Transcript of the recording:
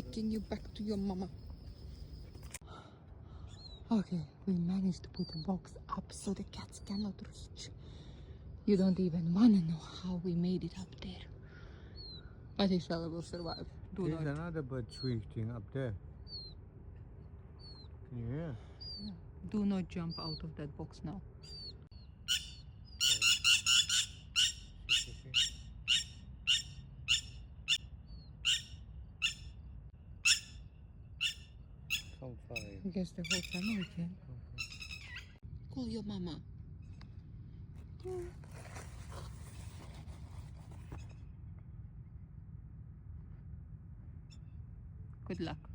taking you back to your mama. Okay, we managed to put a box up so the cats cannot reach. You don't even want to know how we made it up there. But Isabella will survive. There's another bird tweeting up there. Can you hear? Do not jump out of that box now. Some fire. I guess the whole family came. Call your mama. Good luck.